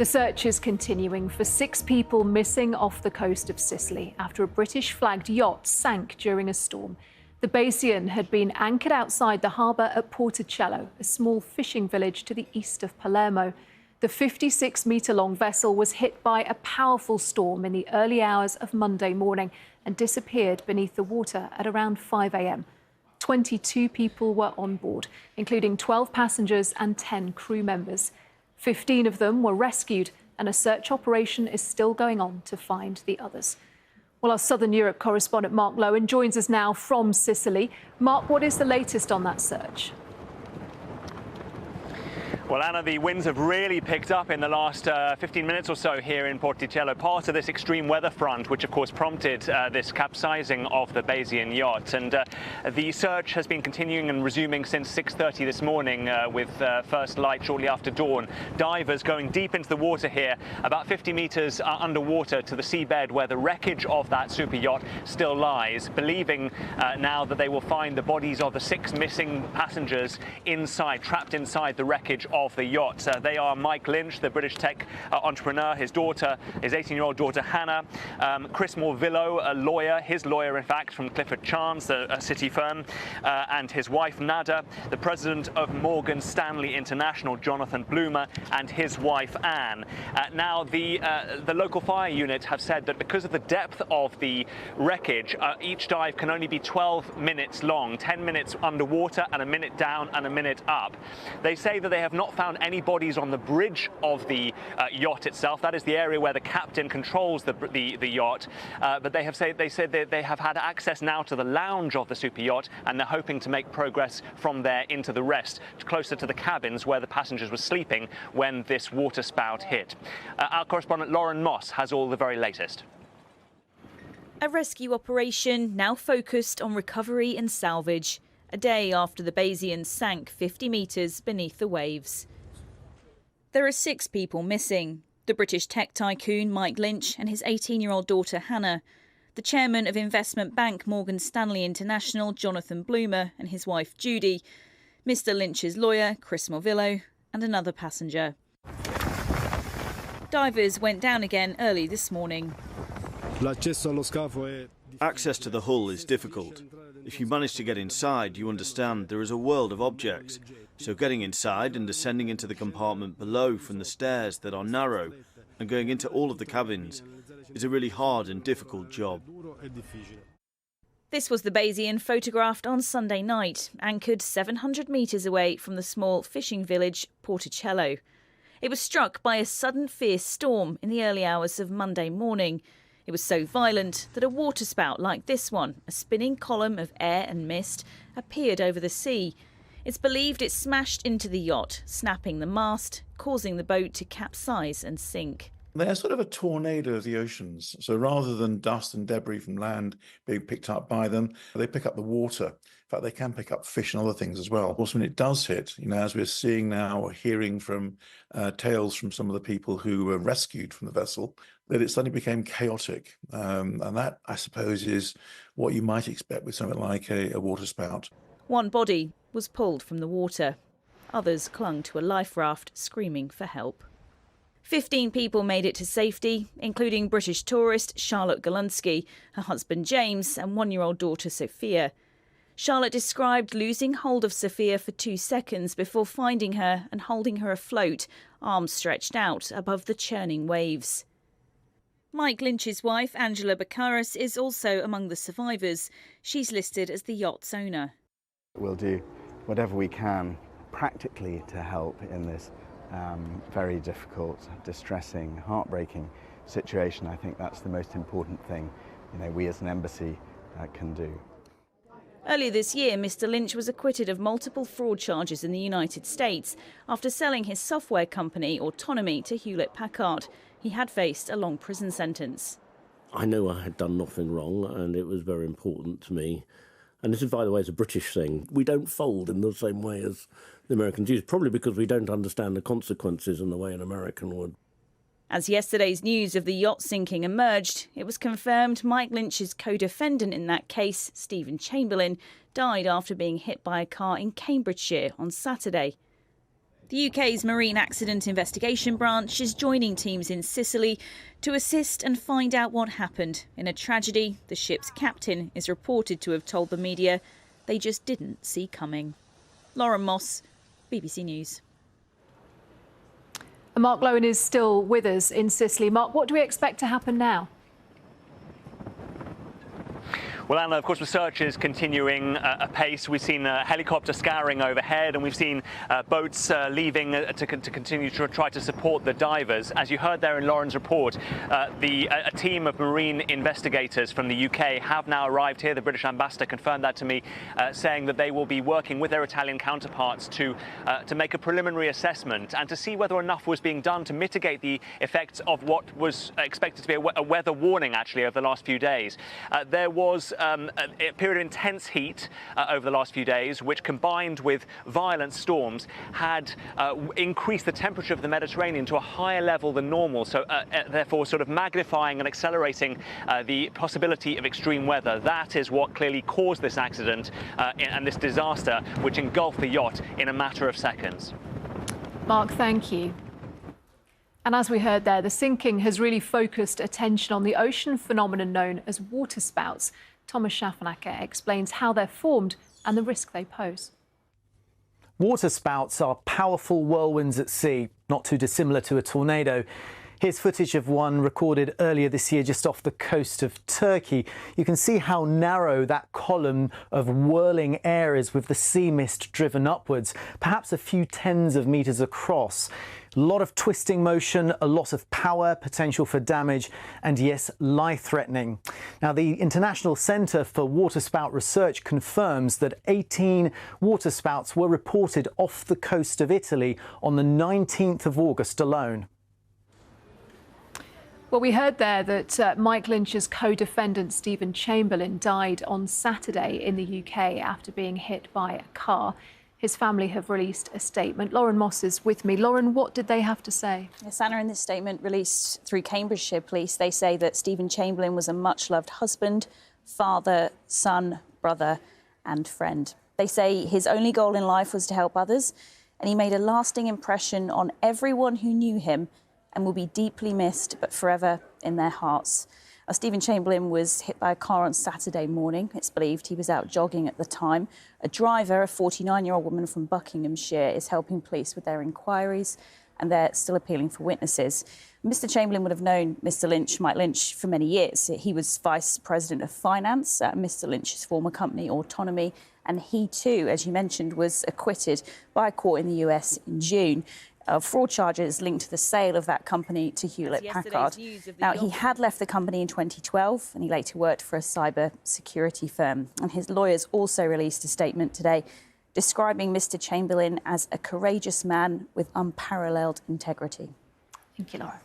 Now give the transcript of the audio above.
The search is continuing for 6 people missing off the coast of Sicily after a British-flagged yacht sank during a storm. The Bayesian had been anchored outside the harbour at Porticello, a small fishing village to the east of Palermo. The 56-metre-long vessel was hit by a powerful storm in the early hours of Monday morning and disappeared beneath the water at around 5 a.m. 22 people were on board, including 12 passengers and 10 crew members. 15 of them were rescued, and a search operation is still going on to find the others. Well, our Southern Europe correspondent Mark Lowen joins us now from Sicily. Mark, what is the latest on that search? Well, Anna, the winds have really picked up in the last 15 minutes or so here in Porticello, part of this extreme weather front, which of course prompted this capsizing of the Bayesian yacht. And the search has been continuing and resuming since 6:30 this morning with first light shortly after dawn. Divers going deep into the water here, about 50 metres underwater to the seabed where the wreckage of that super yacht still lies, believing now that they will find the bodies of the 6 missing passengers inside, trapped inside the wreckage of the yacht. They are Mike Lynch, the British tech entrepreneur, his daughter, his 18-year-old daughter Hannah, Chris Morvillo, a lawyer, his lawyer in fact, from Clifford Chance, a city firm, and his wife Nada, the president of Morgan Stanley International, Jonathan Bloomer, and his wife Anne. Now the local fire unit have said that because of the depth of the wreckage, each dive can only be 12 minutes long, 10 minutes underwater and a minute down and a minute up. They say that they have not found any bodies on the bridge of the yacht itself. That is the area where the captain controls the yacht. But they said that they have had access now to the lounge of the super yacht, and they're hoping to make progress from there into the rest, closer to the cabins where the passengers were sleeping when this water spout hit. Our correspondent Lauren Moss has all the very latest. A rescue operation now focused on recovery and salvage, a day after the Bayesian sank 50 metres beneath the waves. There are 6 people missing: the British tech tycoon Mike Lynch and his 18-year-old daughter Hannah, the chairman of investment bank Morgan Stanley International Jonathan Bloomer and his wife Judy, Mr Lynch's lawyer Chris Morvillo, and another passenger. Divers went down again early this morning. Access to the hull is difficult. If you manage to get inside, you understand there is a world of objects. So getting inside and descending into the compartment below from the stairs that are narrow and going into all of the cabins is a really hard and difficult job. This was the Bayesian photographed on Sunday night, anchored 700 metres away from the small fishing village Porticello. It was struck by a sudden fierce storm in the early hours of Monday morning. It was so violent that a waterspout like this one, a spinning column of air and mist, appeared over the sea. It's believed it smashed into the yacht, snapping the mast, causing the boat to capsize and sink. They're sort of a tornado of the oceans. So rather than dust and debris from land being picked up by them, they pick up the water. In fact, they can pick up fish and other things as well. Of course, when it does hit, as we're seeing now or hearing from tales from some of the people who were rescued from the vessel, that it suddenly became chaotic. And that, I suppose, is what you might expect with something like a waterspout. One body was pulled from the water. Others clung to a life raft, screaming for help. 15 people made it to safety, including British tourist Charlotte Golunsky, her husband James and 1-year-old daughter Sophia. Charlotte described losing hold of Sophia for 2 seconds before finding her and holding her afloat, arms stretched out above the churning waves. Mike Lynch's wife, Angela Baccaris, is also among the survivors. She's listed as the yacht's owner. We'll do whatever we can practically to help in this very difficult, distressing, heartbreaking situation. I think that's the most important thing we as an embassy can do. Earlier this year, Mr Lynch was acquitted of multiple fraud charges in the United States after selling his software company, Autonomy, to Hewlett-Packard. He had faced a long prison sentence. I knew I had done nothing wrong, and it was very important to me. And this is, by the way, is a British thing. We don't fold in the same way as the Americans do, probably because we don't understand the consequences in the way an American would. As yesterday's news of the yacht sinking emerged, it was confirmed Mike Lynch's co-defendant in that case, Stephen Chamberlain, died after being hit by a car in Cambridgeshire on Saturday. The UK's Marine Accident Investigation Branch is joining teams in Sicily to assist and find out what happened in a tragedy the ship's captain is reported to have told the media they just didn't see coming. Lauren Moss, BBC News. And Mark Lowen is still with us in Sicily. Mark, what do we expect to happen now? Well, Anna, of course, research is continuing apace. We've seen a helicopter scouring overhead, and we've seen boats leaving to continue to try to support the divers. As you heard there in Lauren's report, a team of marine investigators from the UK have now arrived here. The British ambassador confirmed that to me, saying that they will be working with their Italian counterparts to make a preliminary assessment and to see whether enough was being done to mitigate the effects of what was expected to be a weather warning, actually, over the last few days. There was a period of intense heat over the last few days, which combined with violent storms had increased the temperature of the Mediterranean to a higher level than normal, so therefore sort of magnifying and accelerating the possibility of extreme weather. That is what clearly caused this accident and this disaster, which engulfed the yacht in a matter of seconds. Mark, thank you. And as we heard there, the sinking has really focused attention on the ocean phenomenon known as waterspouts. Thomas Schaffnacker explains how they're formed and the risk they pose. Waterspouts are powerful whirlwinds at sea, not too dissimilar to a tornado. Here's footage of one recorded earlier this year just off the coast of Turkey. You can see how narrow that column of whirling air is with the sea mist driven upwards, perhaps a few tens of metres across. A lot of twisting motion, a lot of power, potential for damage, and yes, life-threatening. Now, the International Centre for Waterspout Research confirms that 18 waterspouts were reported off the coast of Italy on the 19th of August alone. Well, we heard there that Mike Lynch's co-defendant Stephen Chamberlain died on Saturday in the UK after being hit by a car. His family have released a statement. Lauren Moss is with me. Lauren, what did they have to say? Yes, Anna, in this statement released through Cambridgeshire Police, they say that Stephen Chamberlain was a much-loved husband, father, son, brother and friend. They say his only goal in life was to help others, and he made a lasting impression on everyone who knew him and will be deeply missed, but forever in their hearts. Stephen Chamberlain was hit by a car on Saturday morning. It's believed he was out jogging at the time. A driver, a 49-year-old woman from Buckinghamshire, is helping police with their inquiries, and they're still appealing for witnesses. Mr. Chamberlain would have known Mr. Lynch, Mike Lynch, for many years. He was Vice President of Finance at Mr. Lynch's former company, Autonomy, and he too, as you mentioned, was acquitted by a court in the US in June of fraud charges linked to the sale of that company to Hewlett-Packard. Now, he had left the company in 2012 and he later worked for a cyber security firm. And his lawyers also released a statement today describing Mr. Chamberlain as a courageous man with unparalleled integrity. Thank you, Laura.